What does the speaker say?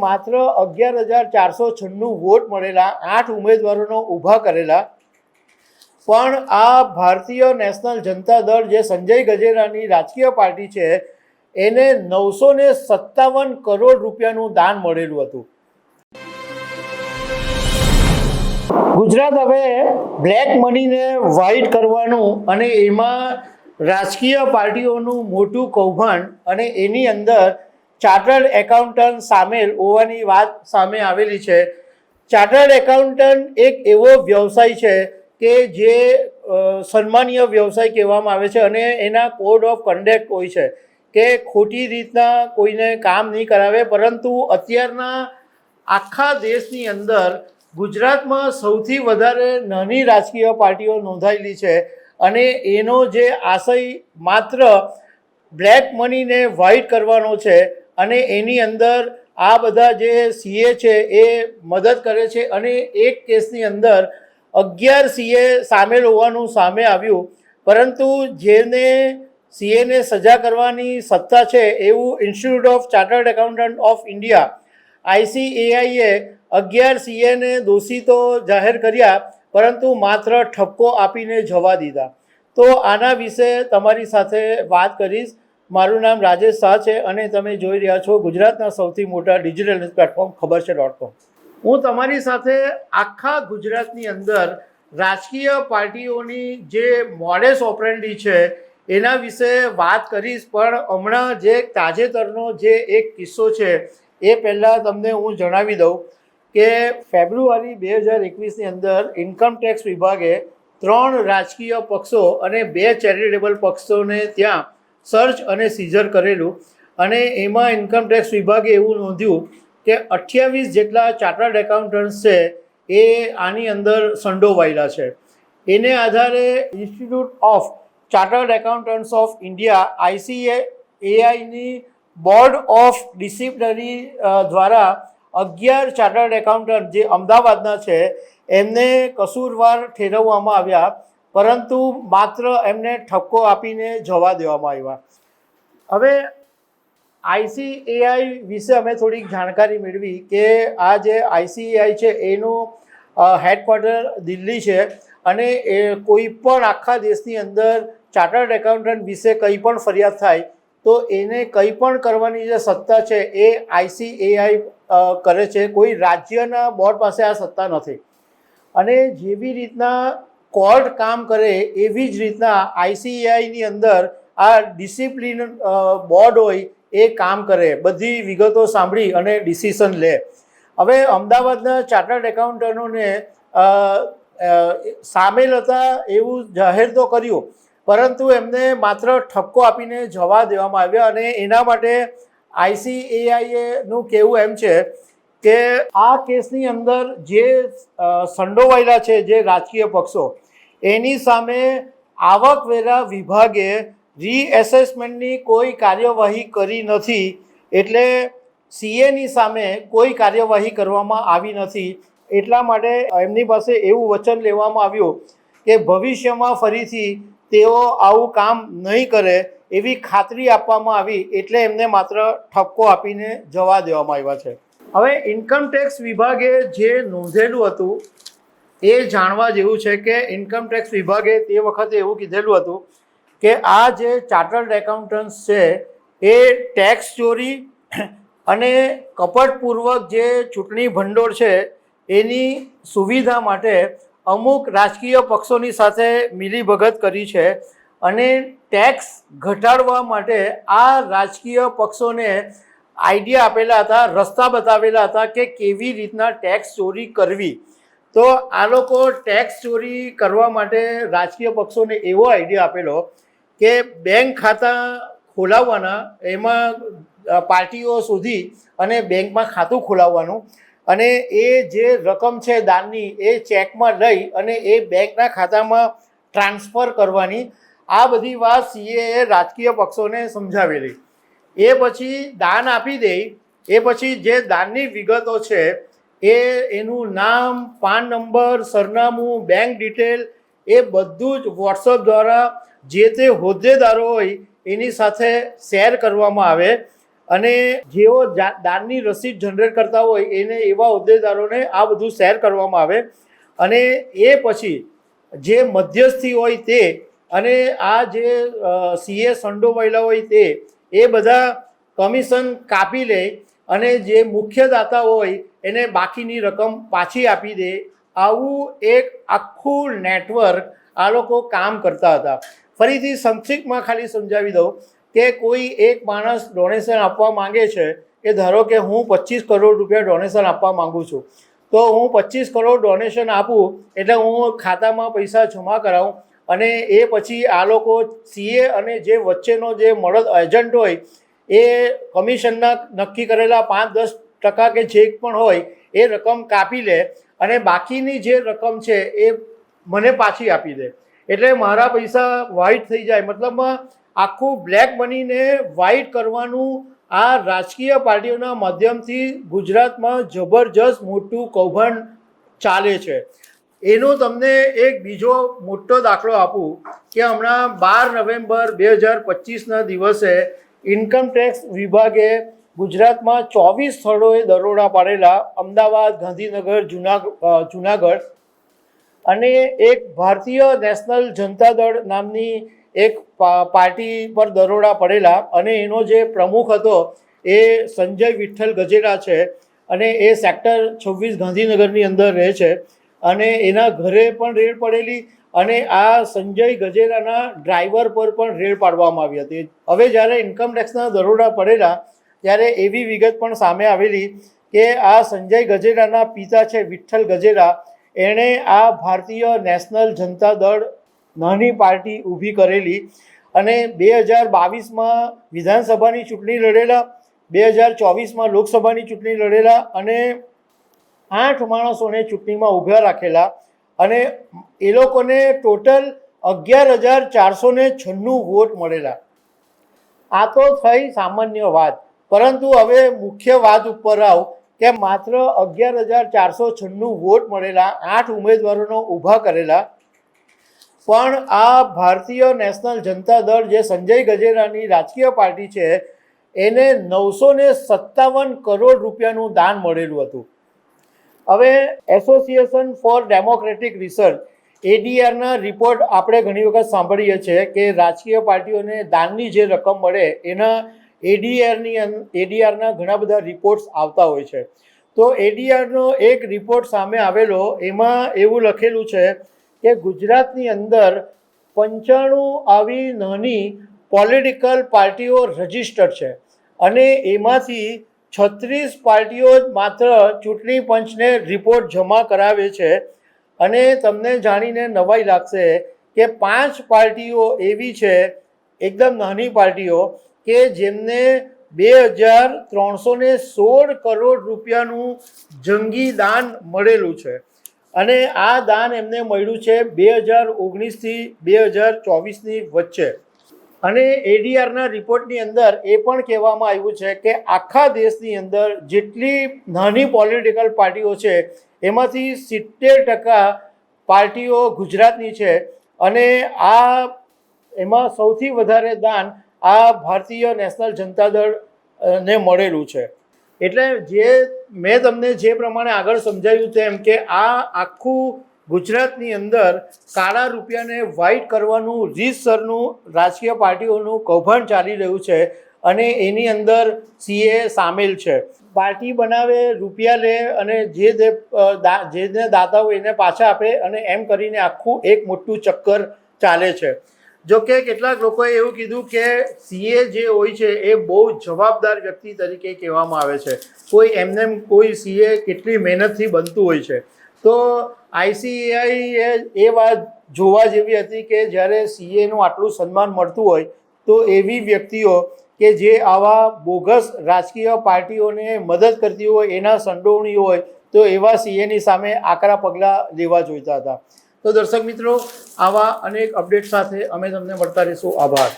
માત્ર 11,496 વોટ મળેલા, 8 ઉમેદવારોનો ઊભા કરેલા, પણ આ ભારતીય નેશનલ જનતા દળ જે સંજય ગજેરાની રાજકીય પાર્ટી છે એને 957 કરોડ રૂપિયાનું દાન મળેલું હતું. ગુજરાત હવે બ્લેક મનીને વ્હાઇટ કરવાનું અને એમાં રાજકીય પાર્ટીઓનું મોટું કૌભાંડ અને એની અંદર ચાર્ટર્ડ એકાઉન્ટન્ટ સામેલ હોવાની વાત સામે આવેલી છે. ચાર્ટર્ડ એકાઉન્ટન્ટ એક એવો વ્યવસાય છે કે જે સન્માનીય વ્યવસાય કહેવામાં આવે છે અને એના કોડ ઓફ કન્ડક્ટ હોય છે કે ખોટી રીતના કોઈને કામ નહીં કરાવે. પરંતુ અત્યારના આખા દેશની અંદર ગુજરાતમાં સૌથી વધારે નાની રાજકીય પાર્ટીઓ નોંધાયેલી છે અને એનો જે આશય માત્ર બ્લેક મનીને વ્હાઇટ કરવાનો છે અને એની અંદર આ બધા જે સીએ છે એ મદદ કરે છે અને એક કેસની અંદર 11 સીએ સામેલ હોવાનું સામે આવ્યું. પરંતુ જેને સીએને સજા કરવાની સત્તા છે એવું institute of chartered accountant of India ICAI 11 સીએને દોષી તો જાહેર કર્યા પરંતુ માત્ર ઠપકો આપીને જવા દીધા. તો આના વિશે તમારી સાથે વાત કરીશ. મારું નામ રાજેશ શાહ છે અને તમે જોઈ રહ્યા છો ગુજરાતના સૌથી મોટા ડિજિટલ ન્યૂઝ પ્લેટફોર્મ ખબરછે.com. હું તમારી સાથે આખા ગુજરાતની અંદર રાજકીય પાર્ટીઓની જે મોડેસ ઓપરેન્ડી છે એના વિશે વાત કરીશ. પણ હમણાં જે તાજેતરનો જે એક કિસ્સો છે એ પહેલાં તમને હું જણાવી દઉં કે ફેબ્રુઆરી 2021ની અંદર ઇન્કમટેક્સ વિભાગે 3 રાજકીય પક્ષો અને 2 ચેરિટેબલ પક્ષોને ત્યાં સર્ચ અને સીઝર કરેલું અને એમાં ઇન્કમટેક્સ વિભાગે એવું નોંધ્યું કે 28 જેટલા ચાર્ટર્ડ એકાઉન્ટન્ટ્સ છે એ આની અંદર સંડોવાયેલા છે. એને આધારે institute of chartered accountants of India ICAIની બોર્ડ ઓફ ડિસિપ્લિનરી દ્વારા 11 ચાર્ટર્ડ એકાઉન્ટન્ટ જે અમદાવાદના છે એમને કસૂરવાર ઠેરવવામાં આવ્યા, પરંતુ માત્ર એમને ઠપકો આપીને જવા દેવામાં આવ્યા. હવે ICAI વિશે અમે થોડીક જાણકારી મેળવી કે આ જે ICAI છે એનું હેડક્વાર્ટર દિલ્હી છે અને એ કોઈ પણ આખા દેશની અંદર ચાર્ટર્ડ એકાઉન્ટન્ટ વિશે કંઈ પણ ફરિયાદ થાય તો એને કંઈ પણ કરવાની જે સત્તા છે એ ICAI કરે છે. કોઈ રાજ્યના બોર્ડ પાસે આ સત્તા નથી અને જેવી રીતના કોર્ટ કામ કરે એવી જ રીતના ICAIની અંદર આ ડિસિપ્લિન બોર્ડ હોય એ કામ કરે, બધી વિગતો સાંભળી અને ડિસિઝન લે. હવે અમદાવાદના ચાર્ટર્ડ એકાઉન્ટન્ટોને સામેલ હતા એવું જાહેર તો કર્યું પરંતુ એમને માત્ર ઠપકો આપીને જવા દેવામાં આવ્યા અને એના માટે ICAIનું કહેવું એમ છે કે આ કેસની અંદર જે સંડોવાયેલા છે જે રાજકીય પક્ષો એની સામે આવકવેરા વિભાગે રીએસેસમેન્ટની કોઈ કાર્યવાહી કરી નથી. એટલે સીએની સામે કોઈ કાર્યવાહી કરવામાં આવી નથી. એટલા માટે એમની પાસે એવું વચન લેવામાં આવ્યું કે ભવિષ્યમાં ફરીથી તેઓ આવું કામ નહીં કરે એવી ખાતરી આપવામાં આવી. એટલે એમને માત્ર ઠપકો આપીને જવા દેવામાં આવ્યા છે. હવે ઇન્કમટેક્સ વિભાગે જે નોંધેલું હતું એ જાણવા જેવું છે કે ઇન્કમટેક્સ વિભાગે તે વખતે એવું કીધેલું હતું કે આ જે ચાર્ટર્ડ એકાઉન્ટન્ટ્સ છે એ ટેક્સ ચોરી અને કપટપૂર્વક જે ચૂંટણી ભંડોળ છે એની સુવિધા માટે અમુક રાજકીય પક્ષોની સાથે મિલીભગત કરી છે અને ટેક્સ ઘટાડવા માટે આ રાજકીય પક્ષોને આઈડિયા આપેલા હતા, રસ્તા બતાવેલા હતા કે કેવી રીતના ટેક્સ ચોરી કરવી. તો આ લોકો ટેક્સ ચોરી કરવા માટે રાજકીય પક્ષોને એવો આઈડિયા આપેલો કે બેંક ખાતા ખોલાવવાના, એમાં પાર્ટીઓ શોધી અને બેંકમાં ખાતું ખોલાવવાનું અને એ જે રકમ છે દાનની એ ચેકમાં લઈ અને એ બેંકના ખાતામાં ટ્રાન્સફર કરવાની. આ બધી વાત સીએએ રાજકીય પક્ષોને સમજાવેલી. એ પછી દાન આપી દે એ પછી જે દાનની વિગતો છે એ એનું નામ, પાન નંબર, સરનામું, બેંક ડિટેલ એ બધું જ વોટ્સઅપ દ્વારા જે તે હોદ્દેદારો હોય એની સાથે શેર કરવામાં આવે અને જેઓ દાનની રસીદ જનરેટ કરતા હોય એને એવા હોદ્દેદારોને આ બધું શેર કરવામાં આવે અને એ પછી જે મધ્યસ્થી હોય તે અને આ જે સીએ સંડોવાયેલા હોય તે એ બધા કમિશન કાપી લે અને જે મુખ્ય દાતા હોય એને બાકીની રકમ પાછી આપી દે. આવું એક આખું નેટવર્ક આ લોકો કામ કરતા હતા. ફરીથી સંક્ષિપ્તમાં ખાલી સમજાવી દઉં કે કોઈ એક માણસ ડોનેશન આપવા માંગે છે કે ધારો કે હું 25 કરોડ રૂપિયા ડોનેશન આપવા માગું છું, તો હું 25 કરોડ ડોનેશન આપું એટલે હું ખાતામાં પૈસા જમા કરાવું અને એ પછી આ લોકો સીએ અને જે વચ્ચેનો જે મળદ એજન્ટ હોય એ કમિશનના નક્કી કરેલા 5-10% કે જે પણ હોય એ રકમ કાપી લે અને બાકીની જે રકમ છે એ મને પાછી આપી દે. એટલે મારા પૈસા વ્હાઇટ થઈ જાય. મતલબમાં આખું બ્લેક મનીને વ્હાઇટ કરવાનું આ રાજકીય પાર્ટીઓના માધ્યમથી ગુજરાતમાં જબરજસ્ત મોટું કૌભાંડ ચાલે છે. એનો તમને એક બીજો મોટો દાખલો આપું કે હમણાં 12 નવેમ્બર 2025ના દિવસે ઇન્કમટેક્સ વિભાગે ગુજરાતમાં 24 સ્થળોએ દરોડા પાડેલા. અમદાવાદ, ગાંધીનગર, જુનાગઢ અને એક ભારતીય નેશનલ જનતા દળ નામની એક પાર્ટી પર દરોડા પડેલા અને એનો જે પ્રમુખ હતો એ સંજય વિઠ્ઠલ ગજેરા છે અને એ સેક્ટર 26 ગાંધીનગરની અંદર રહે છે અને એના ઘરે પણ રેડ પડેલી અને આ સંજય ગજેરાના ડ્રાઈવર પર પણ રેડ પાડવામાં આવી હતી. હવે જ્યારે ઇન્કમટેક્સના દરોડા પડેલા ત્યારે એવી વિગત પણ સામે આવેલી કે આ સંજય ગજેરાના પિતા છે વિઠ્ઠલ ગજેરા, એણે આ ભારતીય નેશનલ જનતા દળ નાની પાર્ટી ઊભી કરેલી અને 2022માં વિધાનસભાની ચૂંટણી લડેલા, 2024માં લોકસભાની ચૂંટણી લડેલા અને 8 માણસોને ચૂંટણીમાં ઊભા રાખેલા અને એ લોકોને ટોટલ 11,496 વોટ મળેલા. આ તો થઈ સામાન્ય વાત, પરંતુ હવે મુખ્ય વાત ઉપર આવ કે માત્ર 11,496 વોટ મળેલા, 8 ઉમેદવારોનો ઊભા કરેલા, પણ આ ભારતીય નેશનલ જનતા દળ જે સંજય ગજેરાની રાજકીય પાર્ટી છે એને 957 કરોડ રૂપિયાનું દાન મળેલું હતું. હવે એસોસિએશન ફોર ડેમોક્રેટિક રિસર્ચ એડીઆરના રિપોર્ટ આપણે ઘણી વખત સાંભળીએ છીએ કે રાજકીય પાર્ટીઓને દાનની જે રકમ મળે એના એડીઆરના ઘણા બધા રિપોર્ટ્સ આવતા હોય છે. તો એડીઆરનો એક રિપોર્ટ સામે આવેલો, એમાં એવું લખેલું છે કે ગુજરાતની અંદર 95 આવી નાની પોલિટિકલ પાર્ટીઓ રજિસ્ટર્ડ છે અને એમાંથી 36 પાર્ટીઓ માત્ર ચૂંટણી પંચને રિપોર્ટ જમા કરાવે છે. અને તમને જાણીને નવાઈ લાગશે કે 5 પાર્ટીઓ એવી છે, એકદમ નાની પાર્ટીઓ, કે જેમને 2,316 કરોડ રૂપિયાનું જંગી દાન મળેલું છે અને આ દાન એમને મળ્યું છે 2019થી 2024ની વચ્ચે. અને એડીઆરના રિપોર્ટની અંદર એ પણ કહેવામાં આવ્યું છે કે આખા દેશની અંદર જેટલી નાની પોલિટિકલ પાર્ટીઓ છે એમાંથી 70% પાર્ટીઓ ગુજરાતની છે અને આ એમાં સૌથી વધારે દાન આ ભારતીય નેશનલ જનતા દળને મળેલું છે. એટલે જે મેં તમને જે પ્રમાણે આગળ સમજાવ્યું તેમ કે આ આખું ગુજરાતની અંદર કાળા રૂપિયાને વ્હાઇટ કરવાનું રીતસરનું રાજકીય પાર્ટીઓનું કૌભાંડ ચાલી રહ્યું છે અને એની અંદર સીએ સામેલ છે. પાર્ટી બનાવે, રૂપિયા લે અને જેને દાતા હોય એને પાછા આપે અને એમ કરીને આખું એક મોટું ચક્કર ચાલે છે. જો કે કેટલાક લોકોએ એવું કીધું કે સીએ જે હોય છે એ બહુ જવાબદાર વ્યક્તિ તરીકે કહેવામાં આવે છે. કોઈ એમને કોઈ સીએ કેટલી મહેનતથી બનતું હોય છે. તો આઈસીએઆઈએ એ વાત જોવા જેવી હતી કે જ્યારે સીએનું આટલું સન્માન મળતું હોય તો એવી વ્યક્તિઓ કે જે આવા બોગસ રાજકીય પાર્ટીઓને મદદ કરતી હોય, એના સંડોવણી હોય, તો એવા સીએની સામે આકરા પગલાં લેવા જોઈતા હતા. તો દર્શક મિત્રો, આવા અનેક અપડેટ સાથે અમે તમને મળતા રહીશું. આભાર.